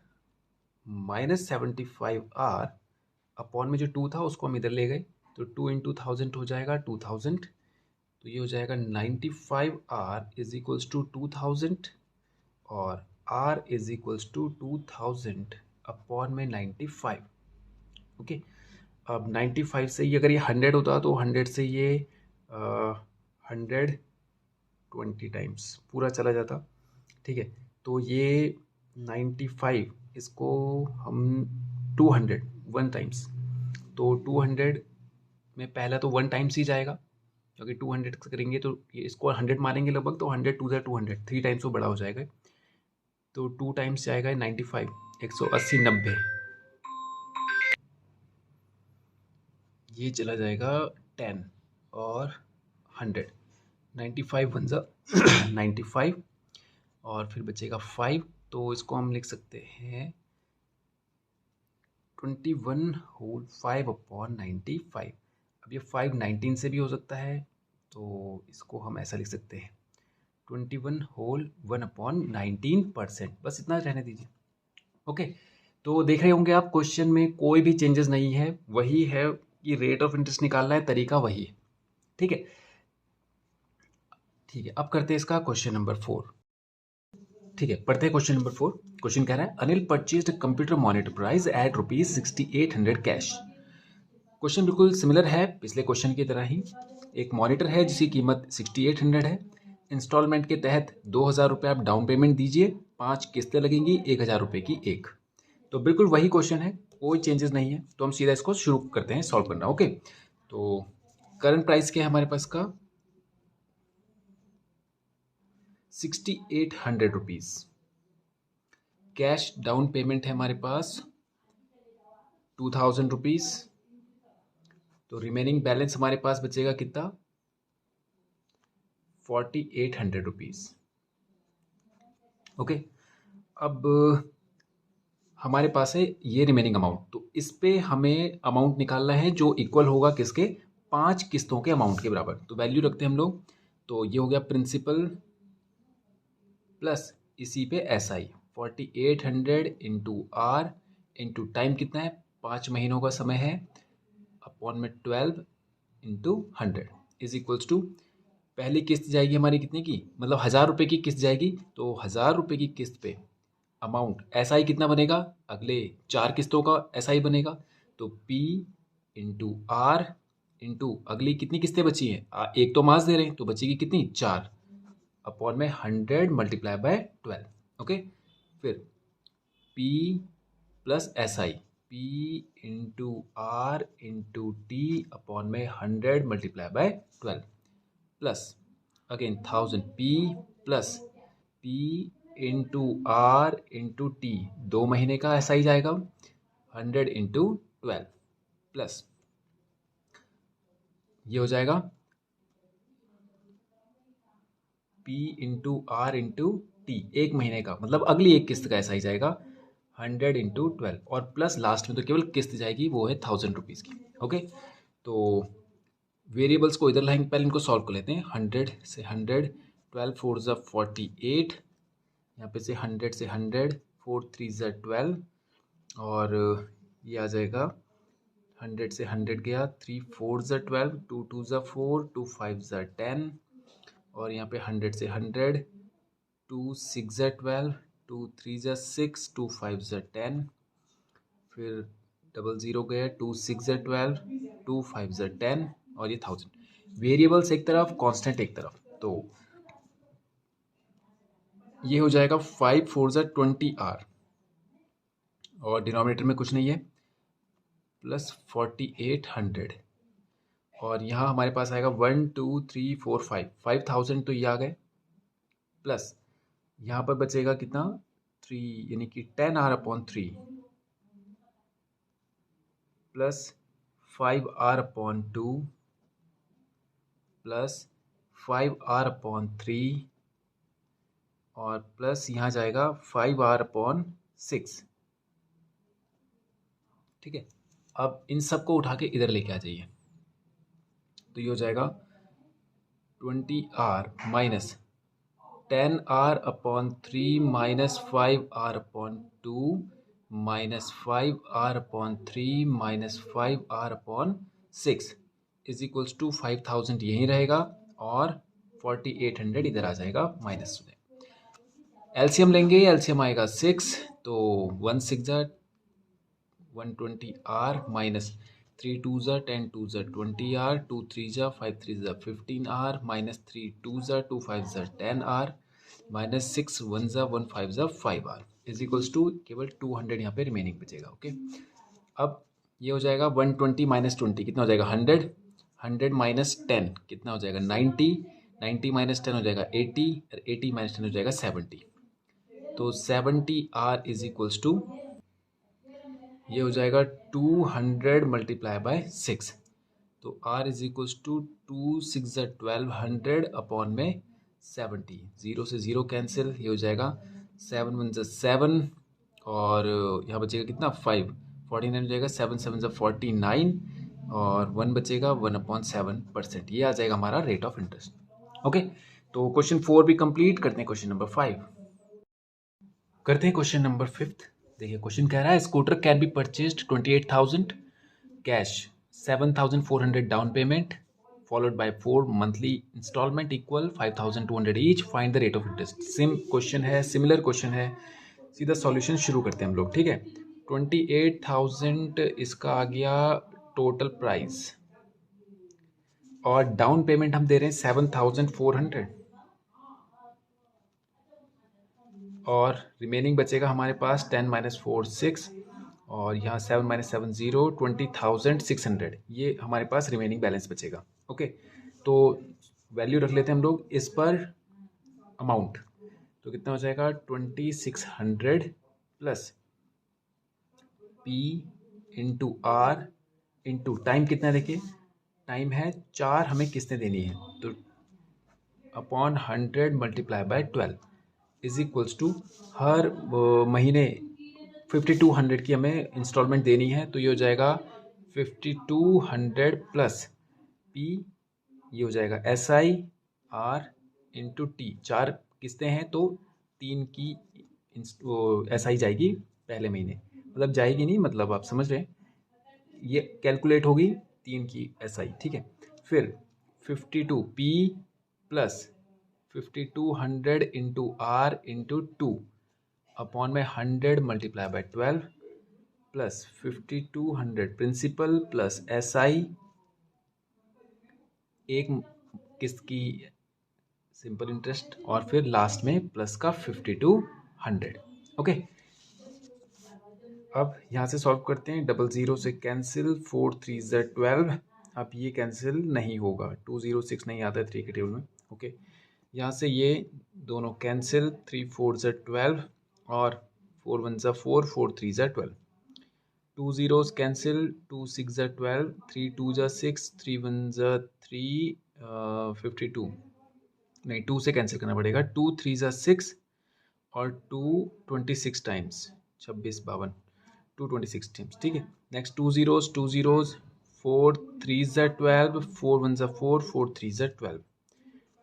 माइनस 75 आर अपॉन में जो 2 था उसको हम इधर ले गए, तो 2 इंटू 1000 हो जाएगा 2000, तो ये हो जाएगा 95 आर इज इक्वल्स टू 2000, और r is equals to 2000 upon में 95। ओके, अब 95 से ये अगर ये 100 होता तो 100 से ये 120 टाइम्स पूरा चला जाता। ठीक है, तो ये 95 इसको हम 200 1 टाइम्स, तो 200 में पहला तो 1 टाइम्स ही जाएगा, क्योंकि 200 करेंगे तो ये इसको 100 मारेंगे लगभग, तो 100 2 200 3 टाइम्स वो बड़ा हो जाएगा, तो 2 टाइम्स जाएगा 95, 180 90, ये चला जाएगा 10 और 100, 95 वन ज़ा 95 और फिर बचेगा 5, तो इसको हम लिख सकते हैं 21 होल 5 अपॉन 95। अब ये 5 19 से भी हो सकता है, तो इसको हम ऐसा लिख सकते हैं 21 होल 1 अपॉन 19%, बस इतना रहने दीजिए। ओके, तो देख रहे होंगे आप क्वेश्चन में कोई भी चेंजेस नहीं है, वही है कि रेट ऑफ इंटरेस्ट निकालना है, तरीका वही है। ठीक है, ठीक है, अब करते हैं इसका क्वेश्चन नंबर 4। ठीक है, पढ़ते हैं क्वेश्चन नंबर 4। क्वेश्चन कह रहा है Anil purchased computer monitor price at ₹6800 cash. Question बिल्कुल सिमिलर है पिछले क्वेश्चन की तरह ही। एक मॉनिटर है जिसकी कीमत 6800 है, इंस्टॉलमेंट के तहत 2000 रुपये आप डाउन पेमेंट दीजिए, 5 किस्तें लगेंगी 1000 रुपये की एक। तो बिल्कुल वही क्वेश्चन है, कोई चेंजेस नहीं है, तो हम सीधा इसको शुरू करते हैं सॉल्व करना। ओके, तो करंट प्राइस क्या है हमारे पास का 6800 रुपीज़, कैश डाउन पेमेंट है हमारे पास 2000 रुपीज़, तो रिमेनिंग बैलेंस हमारे पास बचेगा कितना 4800 रुपीज़। ओके, अब हमारे पास है ये रिमेनिंग अमाउंट, तो इस पे हमें अमाउंट निकालना है जो इक्वल होगा किसके, 5 किस्तों के अमाउंट के बराबर। तो वैल्यू रखते हैं हम लोग, तो ये हो गया प्रिंसिपल प्लस इसी पे S I 4800 into R into time कितना है, 5 महीनों का समय है, अपॉन में 12 इंटू 100 इज इक्वल्स टू, पहली किस्त जाएगी हमारी कितने की, मतलब 1000 रुपये की किस्त जाएगी, तो 1000 रुपये की किस्त पे अमाउंट एस आई कितना बनेगा, अगले 4 किस्तों का एस आई बनेगा, तो पी इंटू आर इंटू अगली कितनी किस्तें बची हैं, एक तो मास दे रहे हैं तो बचेगी कितनी, 4, अपॉन में 100 मल्टीप्लाई बाय 12। ओके, फिर P plus S I, P into R into T upon में 100 multiply by 12 plus again 1000 P plus P into R into T, 2 महीने का ऐसा ही जाएगा, 100 इंटू 12 प्लस ये हो जाएगा P into R into T, 1 महीने का, मतलब अगली एक किस्त का ऐसा ही जाएगा, 100 इंटू 12 और प्लस लास्ट में तो केवल किस्त जाएगी, वो है 1000 रुपीज़ की। ओके, तो वेरिएबल्स को इधर लाएंगे, पहले इनको सॉल्व कर लेते हैं। 100 से 100, 12 4 ज़ा 48, यहाँ पे से 100 से 100, 4 3 ज़ा 12 और ये आ जाएगा 100 से 100 गया, 3 4 ज़ा 12, 2 2 ज़ा 4, 2 5 ज़ा 10 और यहाँ पे 100 से 100, 2 6 ज़ा 12, 2 3 ज़ा 6, 2 5 ज़ा 10, फिर 00 गया, 2 6 ज़ा 12, 2 5 ज़ा 10 और ये 1000। वेरिएबल्स एक तरफ, कांस्टेंट एक तरफ, तो ये हो जाएगा 5 4 ज़ा 20 आर और डिनोमिनेटर में कुछ नहीं है, प्लस 4800 और यहाँ हमारे पास आएगा 1 2 3 4 5, 5000 तो ये आ गए, प्लस यहाँ पर बचेगा कितना, 3 यानी कि 10 R upon 3 plus 5 R upon 2 plus 5 R upon 3 और प्लस यहाँ जाएगा 5 आर अपॉन 6। ठीक है, अब इन सबको उठा के इधर लेके आ जाइए, तो ये हो जाएगा 20 R minus 10 R upon 3 minus 5 R upon 2 minus 5 R upon 3 minus 5 R upon 6 is equals to 5000 यहीं रहेगा और 4800 इधर आ जाएगा माइनस में। एलसीएम लेंगे, एलसीएम आएगा 6, तो 1 6 ज़ा 120 आर माइनस 3 2 ज़ा 10 2 ज़ा 20 आर, 2 3 ज़ा 5 3 ज़ा 15 आर माइनस 3 2 ज़ा 2 5 ज़ा 10 आर माइनस 6 1 ज़ा 1 5 ज़ा 5 आर इज इक्वल्स टू केवल 200 यहाँ पे रिमेनिंग बचेगा। ओके, अब ये हो जाएगा 120 माइनस 20 कितना हो जाएगा 100, 100 माइनस 10 कितना हो जाएगा 90, 90 माइनस 10 हो जाएगा 80 और 80 माइनस 10 हो जाएगा 70, तो 70 आर इज इक्वल्स टू ये हो जाएगा 200 मल्टीप्लाई बाय 6, तो r इज इक्वल्स टू 2 6 ज़ा 1200 अपॉन में 70, 0 से 0 कैंसिल, ये हो जाएगा 7 1 ज़ा 7 और यहाँ बचेगा कितना 5, 49 हो जाएगा, 7 7 ज़ा 49 और 1 बचेगा 1/7%, ये आ जाएगा हमारा रेट ऑफ इंटरेस्ट। ओके, तो क्वेश्चन 4 भी कंप्लीट करते हैं, क्वेश्चन नंबर 5 करते हैं। क्वेश्चन नंबर 5 देखिए, क्वेश्चन कह रहा है scooter can be purchased 28,000 cash, 7,400 down payment followed by 4 monthly installment equal 5,200 each, find the rate of interest. Same question है, सिमिलर क्वेश्चन है, सीधा सॉल्यूशन शुरू करते हैं हम लोग। ठीक है, 28,000 इसका आ गया टोटल प्राइस और डाउन पेमेंट हम दे रहे हैं 7,400 और रिमेनिंग बचेगा हमारे पास 10 माइनस 4 6 और यहाँ 7 माइनस 7 0, 20,600 ये हमारे पास रिमेनिंग बैलेंस बचेगा। ओके, तो वैल्यू रख लेते हैं हम लोग इस पर अमाउंट, तो कितना हो जाएगा 2600 plus P into R into time कितना, देखिए टाइम है 4, हमें किस्तें देनी है, तो upon 100 multiply by 12 is equals to हर महीने 5200 की हमें इंस्टॉलमेंट देनी है, तो ये हो जाएगा 5200 प्लस पी, ये हो जाएगा SIR इंटू टी। 4 किस्तें हैं तो 3 की SI जाएगी पहले महीने, मतलब जाएगी नहीं, मतलब आप समझ रहे हैं, ये कैलकुलेट होगी 3 की SI, ठीक है। फिर 52P plus 5200 into R into 2 upon में 100 multiply by 12 plus 5200 principal plus SI एक किस्त की सिंपल इंटरेस्ट, और फिर लास्ट में प्लस का 5200। ओके, अब यहाँ से सॉल्व करते हैं। 00 से कैंसिल, 4 3 ज़ा 12, अब ये कैंसिल नहीं होगा, 206 नहीं आता है 3 के टेबल में। ओके, यहाँ से ये दोनों कैंसिल, 3 4 ज़ा 12 और 4 1 ज़ा 4, 4 3 ज़ा 12, 2 zeros कैंसिल, 2 6 ज़ा 12, 3 2 ज़ा 6, 3 1 ज़ा 3, 52 नहीं, 2 से कैंसिल करना पड़ेगा, 2 3 ज़ा 6 और 2 26 टाइम्स, 26 52, 2 26 टाइम्स, ठीक है। नेक्स्ट 2 zeros 2 zeros, 4 3 ज़ा 12, 4 1 ज़ा 4, 4 3 ज़ा 12,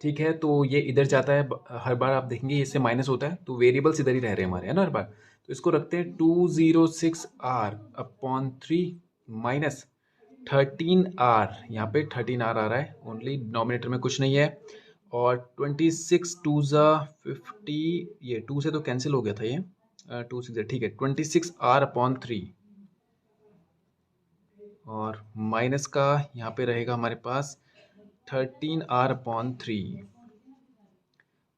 ठीक है। तो ये इधर जाता है, हर बार आप देखेंगे इससे माइनस होता है, तो वेरिएबल्स इधर ही रह रहे हैं हमारे, है ना, हर बार। तो इसको रखते हैं 206R अपॉन 3 माइनस 13R, यहाँ पे 13R आ रहा है ओनली, डिनोमिनेटर में कुछ नहीं है, और 26 2 ज़ा 50, ये 2 से तो कैंसिल हो गया था ये, 2 6, ठीक है, 26R अपॉन 3, और माइनस का यहाँ पे रहेगा हमारे पास 13R अपॉन 3,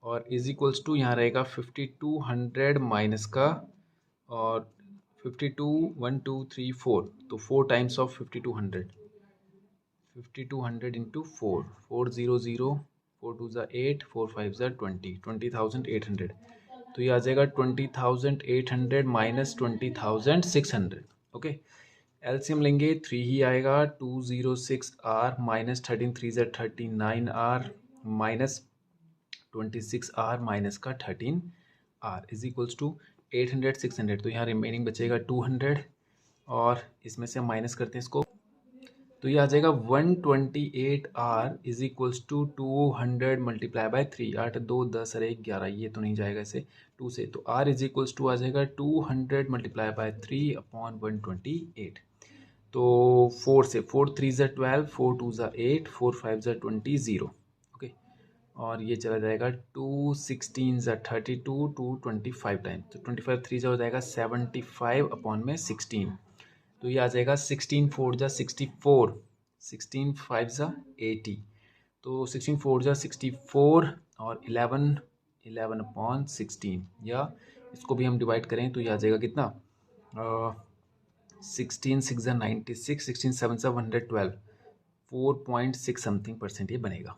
और इज इक्वल्स टू यहाँ रहेगा 5200 माइनस का, और 52 1 2 3 4, तो 4 टाइम्स ऑफ 5200, 5200 इंटू 4, 400, 4 2 ज़ा 8, 4 5 ज़ा 20, 20,800, तो ये आ जाएगा 20,800 माइनस 20,600। ओके, एलसीएम लेंगे 3 ही आएगा, 206R माइनस 13 3 ज़ा 39R माइनस 26R माइनस का 13R इज इक्वल्स टू 800 600, तो यहाँ रिमेनिंग बचेगा 200, और इसमें से हम माइनस करते हैं इसको, तो ये आ जाएगा 128R is equals to 200 multiply by 3, 8 2 10 और 1 11, ये तो नहीं जाएगा इसे 2 से, तो R इज इक्वल्स टू आ जाएगा 200 मल्टीप्लाई बाय 3 अपॉन 128, तो 4 से 4 3 ज़ा 12, 4 2 ज़ा 8, 4 5 ज़ा 20 0, ओके, और ये चला जाएगा 2 16 ज़ा 32, 2 25 टाइम, तो 25 3 ज़ा हो जाएगा 75 अपॉन में 16, तो ये आ जाएगा 16 4 ज़ा 64, 16 5 ज़ा 80, तो 16 4 ज़ा 64 और 11 अपॉन 16, या इसको भी हम डिवाइड करें तो ये आ जाएगा कितना, 16 6 ज़ा 96, 16 7 ज़ा 112, 4.6 समथिंग % ये बनेगा।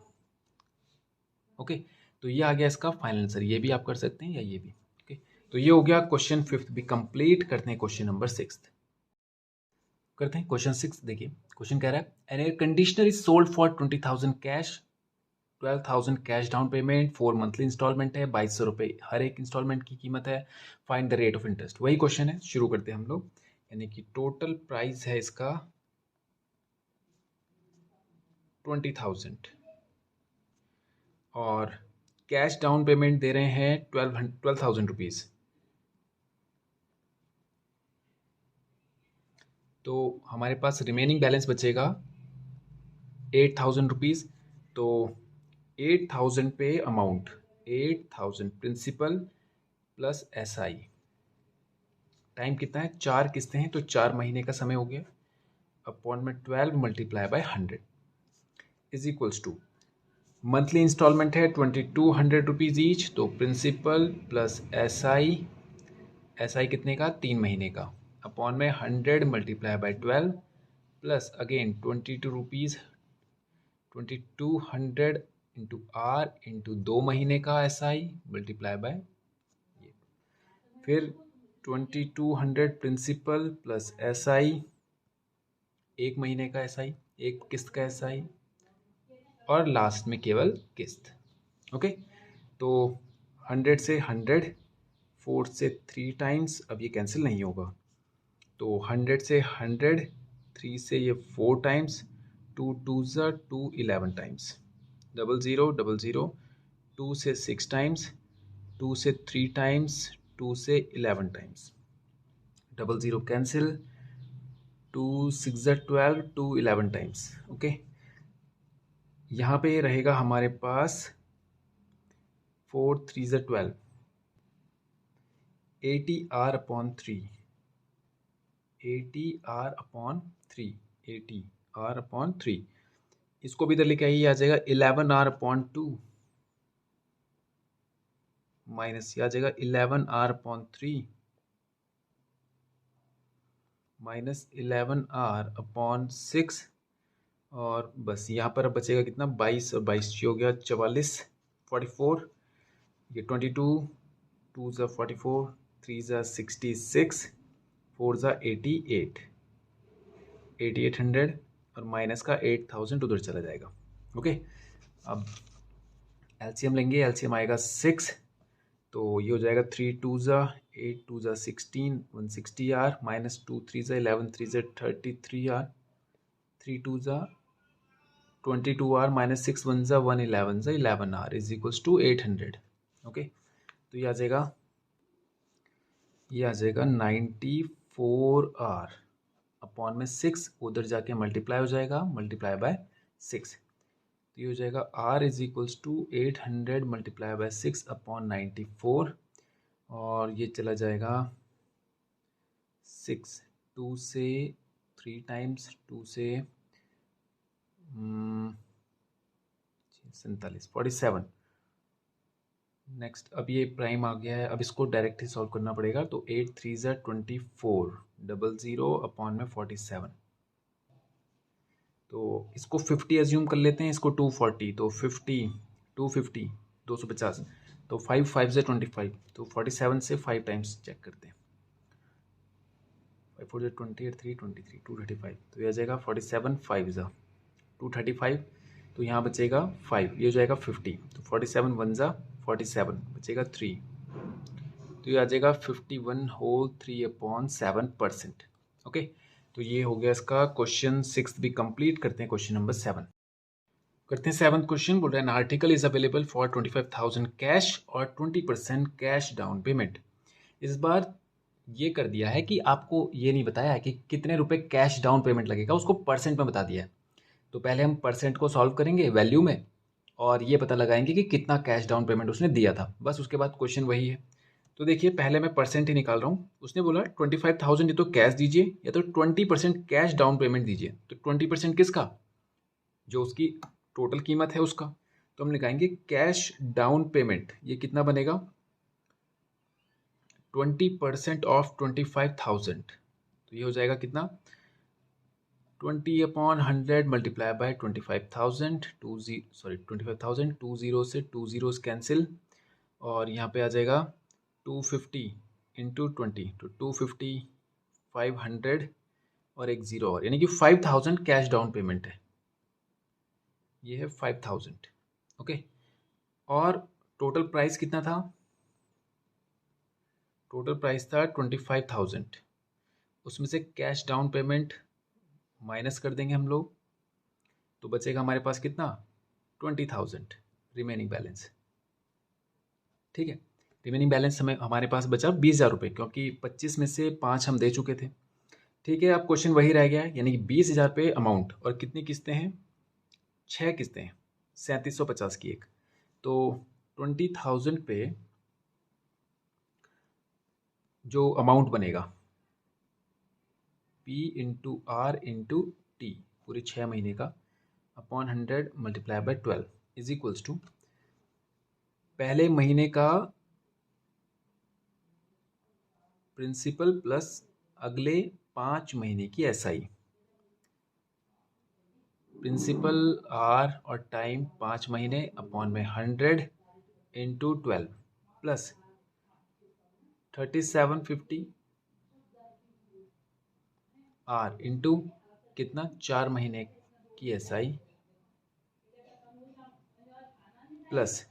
ओके, तो ये आ गया इसका फाइनल आंसर, ये भी आप कर सकते हैं या ये भी। ओके, तो ये हो गया क्वेश्चन 5th भी कंप्लीट। करते हैं क्वेश्चन नंबर 6, करते हैं क्वेश्चन 6। देखिए क्वेश्चन कह रहा है, an air conditioner is sold for 20,000 cash, 12,000 cash down payment, 4 monthly installment है, 2200 रुपये हर एक इंस्टॉलमेंट की कीमत है, find the rate of interest. वही क्वेश्चन है, शुरू करते हैं हम लोग। यानी कि टोटल प्राइस है इसका 20,000, और कैश डाउन पेमेंट दे रहे हैं 12,000 रुपीज़, तो हमारे पास रिमेनिंग बैलेंस बचेगा 8,000 रुपीज़। तो 8,000 पे amount, 8,000 principal plus SI, time कितना है, 4 किस्तें हैं, तो 4 महीने का समय हो गया, अपॉन में 12 multiply by 100 is equals to, monthly installment है 2200 रुपीज़ ईच, तो प्रिंसिपल प्लस SI कितने का, 3 महीने का, अपॉन में 100 multiply by 12 plus again 22 rupees, 2200 into R into 2 महीने का SI मल्टीप्लाई बाय ये, फिर 2200 प्रिंसिपल प्लस SI 1 महीने का SI, एक किस्त का SI, और लास्ट में केवल किस्त। ओके, तो 100 से 100 4 से 3 टाइम्स, अब ये कैंसिल नहीं होगा, तो 100 से 100, 3 से ये 4 टाइम्स, 2 2 ज़ा 2 11 टाइम्स, 00 00, 2 से 6 टाइम्स, 2 से 3 टाइम्स, 2 से 11 टाइम्स, 00 कैंसिल, 2 6 ज़ा 12, 2 11 टाइम्स। ओके, यहाँ पे रहेगा हमारे पास 4 3 ज़ा 12, 80r upon 3, 80r upon 3, 80r upon 3। इसको भी इधर लेके आइए, आ जाएगा 11r अपॉन 2, माइनस ये आ जाएगा 11r upon 3, minus 11r upon 6, और बस यहाँ पर अब बचेगा कितना, 22, और 22 हो गया 44, 44, ये 22, 2 ज़ा 44, 3 ज़ा 66, 4 ज़ा 88, 8800, और माइनस का 8000 उधर चला जाएगा। ओके, अब एलसीएम लेंगे, एलसीएम आएगा 6, तो ये हो जाएगा 3 2 ज़ा 8, 2 ज़ा 16, 160r, माइनस 2 3 ज़ा 11, 3 ज़ा 33r, 3 2 ज़ा 22r, माइनस 6 1 ज़ा 111 ज़ा 11r is equals to 800। Okay, तो ये आ जाएगा 94r अपॉन में 6, उधर जाके मल्टीप्लाई हो जाएगा, मल्टीप्लाई बाय 6, तो ये हो जाएगा r is equals to 800 multiply by 6 upon 94, और ये चला जाएगा 6, 2 से 3 टाइम्स, 2 से 47, 47। नेक्स्ट, अब ये प्राइम आ गया है, अब इसको डायरेक्ट ही सॉल्व करना पड़ेगा, तो 8 3 ज़ा 24, 00 अपॉन में 47, तो इसको 50 एज्यूम कर लेते हैं, इसको 240, तो 50 250 250, तो 5 5 ज़ा 25, तो 47 से 5 टाइम्स चेक करते हैं, 5 4 ज़ा 28, 3 23, 235, तो ये आ जाएगा 47 5 ज़ा 235, तो यहाँ बचेगा 5, ये हो जाएगा 50, तो 47 1 ज़ा 47, बचेगा 3, तो ये आ जाएगा 51 होल 3 अपॉन 7%। ओके, तो ये हो गया इसका क्वेश्चन 6 भी कंप्लीट। करते हैं क्वेश्चन नंबर 7, करते हैं 7th क्वेश्चन। बोल रहे हैं article is available for 25,000 cash और 20% कैश डाउन पेमेंट। इस बार ये कर दिया है कि आपको ये नहीं बताया है कि कितने रुपए कैश डाउन पेमेंट लगेगा, उसको परसेंट में बता दिया है। तो पहले हम परसेंट को सॉल्व करेंगे वैल्यू में, और ये पता लगाएंगे कि कितना कैश डाउन पेमेंट उसने दिया था, बस उसके बाद क्वेश्चन वही है। तो देखिए, पहले मैं परसेंट ही निकाल रहा हूँ। उसने बोला 25,000 या तो कैश दीजिए या तो 20% कैश डाउन पेमेंट दीजिए। तो 20% किसका, जो उसकी टोटल कीमत है उसका। तो हम निकालेंगे कैश डाउन पेमेंट, ये कितना बनेगा, 20% ऑफ 25,000, तो ये हो जाएगा कितना, 20 अपॉन 100 मल्टीप्लाई बाय 25,000, 25,000, 2 जीरो से 2 जीरोस कैंसिल, और यहाँ पे आ जाएगा 250 इंटू 20, तो 250, 500 और एक जीरो और, यानी कि 5,000 कैश डाउन पेमेंट है, ये है 5,000। ओके, और टोटल प्राइस कितना था, टोटल प्राइस था 25,000, उसमें से कैश डाउन पेमेंट माइनस कर देंगे हम लोग, तो बचेगा हमारे पास कितना, 20,000 रिमेनिंग बैलेंस। ठीक है, रिमेनिंग बैलेंस हमारे पास बचा 20,000 रुपये, क्योंकि 25 में से 5 हम दे चुके थे। ठीक है, अब क्वेश्चन वही रह गया है, यानी कि 20,000 रुपये अमाउंट, और कितनी किस्तें हैं, 6 किस्तें हैं, 3750 की एक, तो 20,000 पे जो अमाउंट बनेगा, P into R into T, पूरे 6 महीने का, upon 100 multiply by 12 is equals to पहले महीने का प्रिंसिपल प्लस अगले 5 महीने की SI। प्रिंसिपल R और टाइम 5 महीने अपॉन में 100 इंटू 12 प्लस 3750 R इंटू कितना, 4 महीने की SI plus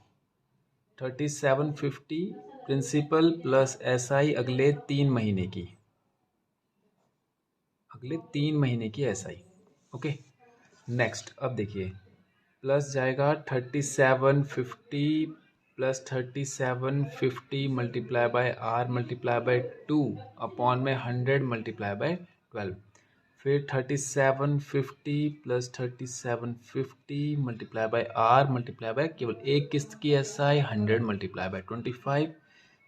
3750 principal plus SI अगले 3 महीने की, अगले 3 महीने की SI। ओके, नेक्स्ट अब देखिए, प्लस जाएगा 3750 plus 3750 multiply by R multiply by 2 upon में 100 मल्टीप्लाई बाय 12, फिर 3750 plus 3750 multiply by R multiply by केवल एक किस्त की SI 100 मल्टीप्लाई बाय 25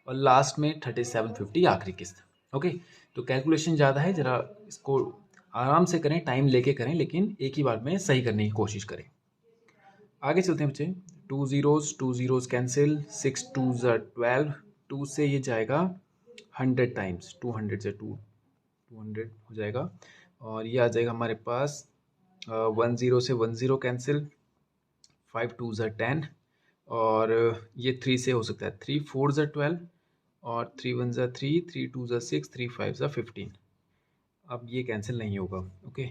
और लास्ट में 3750 आखिरी किस्त। ओके, तो कैलकुलेशन ज़्यादा है, ज़रा इसको आराम से करें, टाइम लेके करें, लेकिन एक ही बार में सही करने की कोशिश करें। आगे चलते हैं बच्चे, 2 zeros कैंसिल, 6 2s are 12, 2 से ये जाएगा 100 टाइम्स, 200 से 200 हो जाएगा और ये आ जाएगा हमारे पास 1 0 से 1 0 कैंसिल, 5 2s are 10 और ये 3 से हो सकता है 3 4s are 12 और 3 1s are 3, 3 2s are 6, 3 5s are 15। अब ये कैंसिल नहीं होगा। ओके,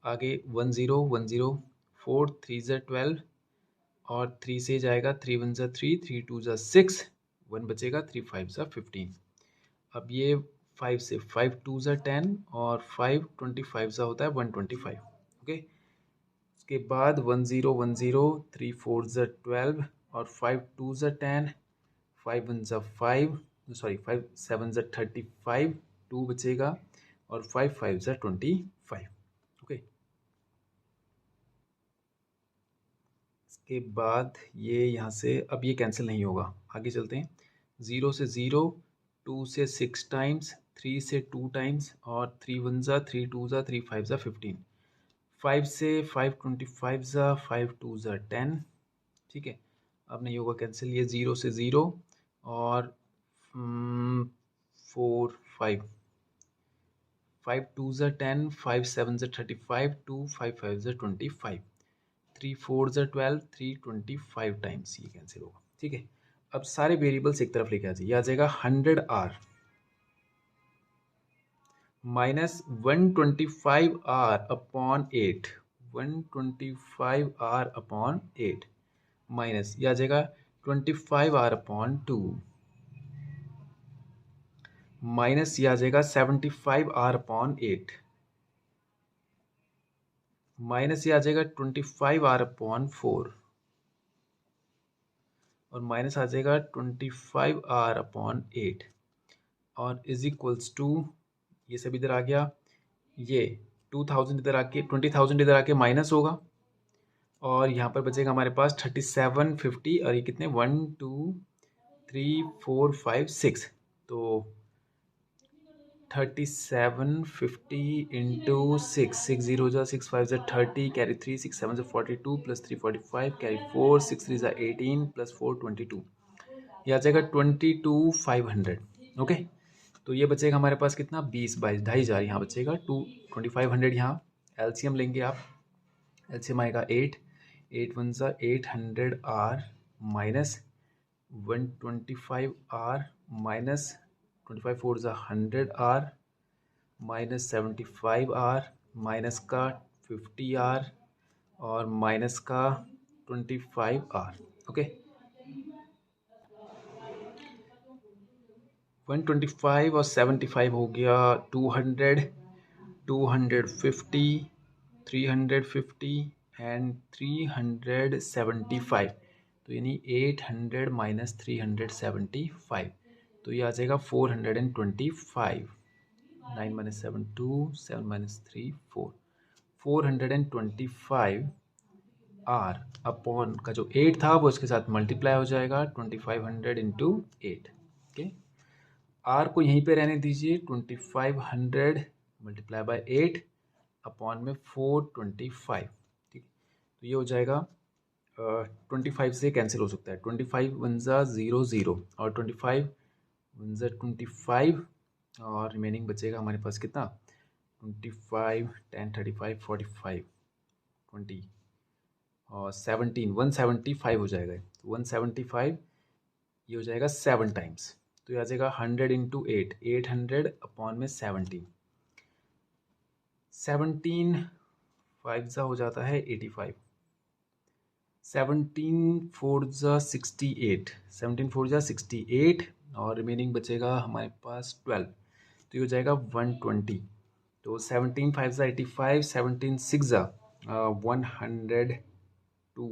आगे 1 0 1 0, 4 3s are 12 और 3 से जाएगा 3 1s are 3, 3 2s are 6, 1 बचेगा, 3 5s are 15। अब ये 5 से 5 2s are 10 और 5 25 सा होता है 125। ओके, उसके बाद 1 0 1 0, 3 4s are 12 और 5 2s are 10, 5 1s are 5, sorry 5 7s are 35, 2 बचेगा और 5 5s are 25। ओके, इसके बाद ये यहाँ से अब ये कैंसिल नहीं होगा। आगे चलते हैं, 0 से 0, 2 से 6 टाइम्स, 3 से 2 टाइम्स और 3 1s are 3 2s are 3 5s are 15, 5 से 5 25s are 5 2s are 10। ठीक है, अब नहीं होगा कैंसिल, ये 0 से 0 और 4 5, 5 2s are 10, 5 7s are 35, 2 5 5s are 25, 3 4s are 12, 3 25 times, ये कैंसिल होगा। ठीक है, अब सारे वेरिएबल्स एक तरफ लेके आ जाइए, आ जाएगा 100R minus 125R upon 8, 125R upon 8 minus ये आ जाएगा 25R अपॉन 2 माइनस ये आ जाएगा 75R अपॉन 8 माइनस ये आ जाएगा 25R अपॉन 4 और माइनस आ जाएगा 25R अपॉन 8 और इज इक्वल्स टू ये सब इधर आ गया, ये 2000 इधर आके 20,000 इधर आके माइनस होगा और यहाँ पर बचेगा हमारे पास 3750 और ये कितने 1 2 3 4 5 6, तो 3750 इंटू 6, 6 0 जा 6 5 जा 30, कैरी 3 6 7 जा 42 प्लस 3 45, कैरी 4 6 3 जा 18 प्लस 4 22, ये आ जाएगा 22,500। ओके, तो ये बचेगा हमारे पास कितना 20 22 2,500 यहाँ बचेगा 2500। यहाँ एलसीएम लेंगे आप, एलसीएम आएगा 8 8 1 जा 800R माइनस 125R माइनस 25 4 जा 100R माइनस 75R माइनस का 50R और माइनस का 25R। ओके, 125 और 75 हो गया 200, 250, 350 एंड 375, तो यानी 800 माइनस 375, तो ये आ जाएगा 425, 9 माइनस 7 2, 7 माइनस 3 4, 425 R अपॉन का जो 8 था वो इसके साथ मल्टीप्लाई हो जाएगा 2500 इंटू 8। ओके, R को यहीं पे रहने दीजिए, 2500 मल्टीप्लाई बाय 8 अपॉन में 425। ठीक, तो ये हो जाएगा 25 से कैंसिल हो सकता है, 25 1 जा 0 0 और 25 1 जा 25 और रिमेनिंग बचेगा हमारे पास कितना 25 10 35 45 20 और 17 175 हो जाएगा, 175 ये हो जाएगा 7 टाइम्स, तो ये आ जाएगा 100 इंटू 8, 800 अपॉन में 17, 17 5 सा हो जाता है 85, 17 4 जा 68, 17 4 जा 68 और रिमेनिंग बचेगा हमारे पास 12, तो ये हो जाएगा 120। तो 17 5 जा 85, 17 6 जा 102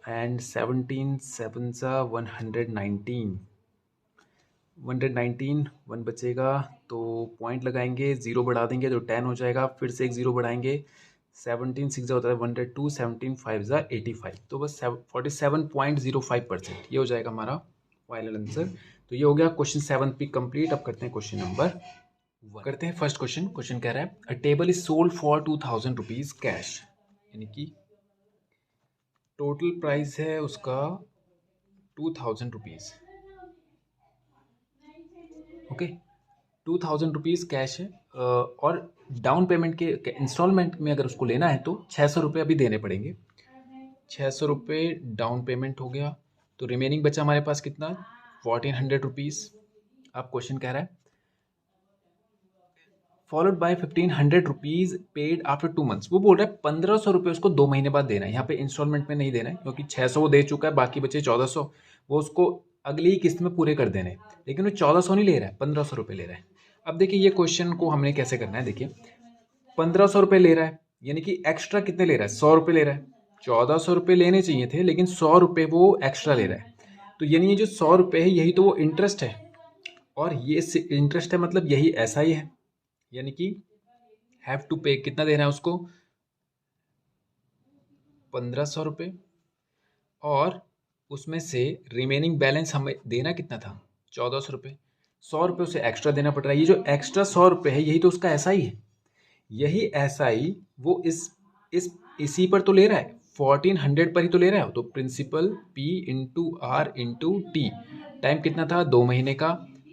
एंड 17 7 जा 119, 119 1 बचेगा तो पॉइंट लगाएंगे, 0 बढ़ा देंगे तो 10 हो जाएगा, फिर से एक 0 बढ़ाएंगे, 17 6 जा होता है 102, 17 5 जा 85, तो बस 47.05%, ये हो जाएगा हमारा फाइनल आंसर। तो ये हो गया क्वेश्चन 7 भी कंप्लीट। अब करते हैं क्वेश्चन नंबर 1। करते हैं फर्स्ट क्वेश्चन। क्वेश्चन कह रहा है अ table is sold for 2000 rupees cash, यानी कि टोटल प्राइस है उसका 2000 रुपीज। ओके, 2000 रुपीज़ कैश है और डाउन पेमेंट के इंस्टॉलमेंट में अगर उसको लेना है तो 600 रुपये अभी देने पड़ेंगे। 600 रुपये डाउन पेमेंट हो गया, तो रिमेनिंग बचा हमारे पास कितना, 1400 रुपीज़। अब क्वेश्चन कह रहा है followed by 1500 rupees paid after 2 months. वो बोल रहा है 1500 रुपये उसको 2 महीने बाद देना है। यहाँ पे इंस्टॉलमेंट में नहीं देना है क्योंकि 600 वो दे चुका है, बाकी बचे 1400, वो उसको अगली किस्त में पूरे कर देने, लेकिन वो 1400 नहीं ले रहा है, 1500 रुपये ले रहा है। अब देखिए ये क्वेश्चन को हमने कैसे करना है। देखिए 1500 रुपये ले रहा है, यानी कि एक्स्ट्रा कितने ले रहा है, 100 रुपये ले रहा है। 1400 रुपये लेने चाहिए थे, लेकिन 100 रुपये वो एक्स्ट्रा ले रहा है। तो यानी ये जो 100 रुपये है यही तो वो इंटरेस्ट है, और ये इंटरेस्ट है मतलब यही ऐसा ही है, यानी कि हैव टू पे कितना देना है उसको, 1500 रुपये, और उसमें से रिमेनिंग बैलेंस हमें देना कितना था, 1400 रुपये। 100 रुपये उसे एक्स्ट्रा देना पड़ रहा है। ये जो एक्स्ट्रा 100 रुपये है यही तो उसका ऐसा ही है, यही ऐसा ही वो इसी पर तो ले रहा है, 1400 पर ही तो ले रहा है। तो principal P into R into T, time कितना था 2 महीने का,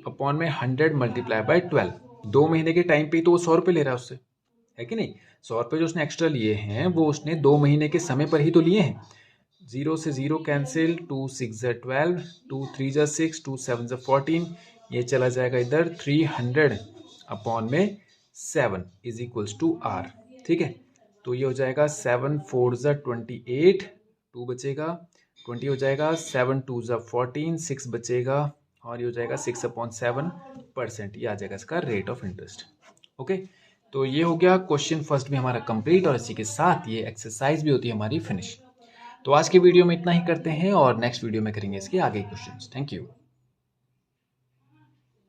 अपॉन में 100 मल्टीप्लाई बाय 12। 2 महीने के टाइम पे ही तो वो 100 रुपये ले रहा है उससे, है कि नहीं। 100 रुपये जो उसने एक्स्ट्रा लिए हैं वो उसने 2 महीने के समय पर ही तो लिए हैं। 0 से 0 कैंसिल, 2 6 जा 12, 2 3 जा 6, 2 7 जा 14, ये चला जाएगा इधर 300 अपॉन में 7 इज इक्वल्स टू आर। ठीक है, तो ये हो जाएगा 7 4 जा 28, 2 बचेगा, 20 हो जाएगा, 7 2 जा 14, 6 बचेगा, और ये हो जाएगा 6/7%, ये आ जाएगा इसका रेट ऑफ इंटरेस्ट। ओके, तो ये हो गया क्वेश्चन फर्स्ट भी हमारा कंप्लीट, और इसी के साथ ये एक्सरसाइज भी होती है हमारी फिनिश। तो आज के वीडियो में इतना ही करते हैं, और नेक्स्ट वीडियो में करेंगे इसके आगे क्वेश्चंस। Thank you.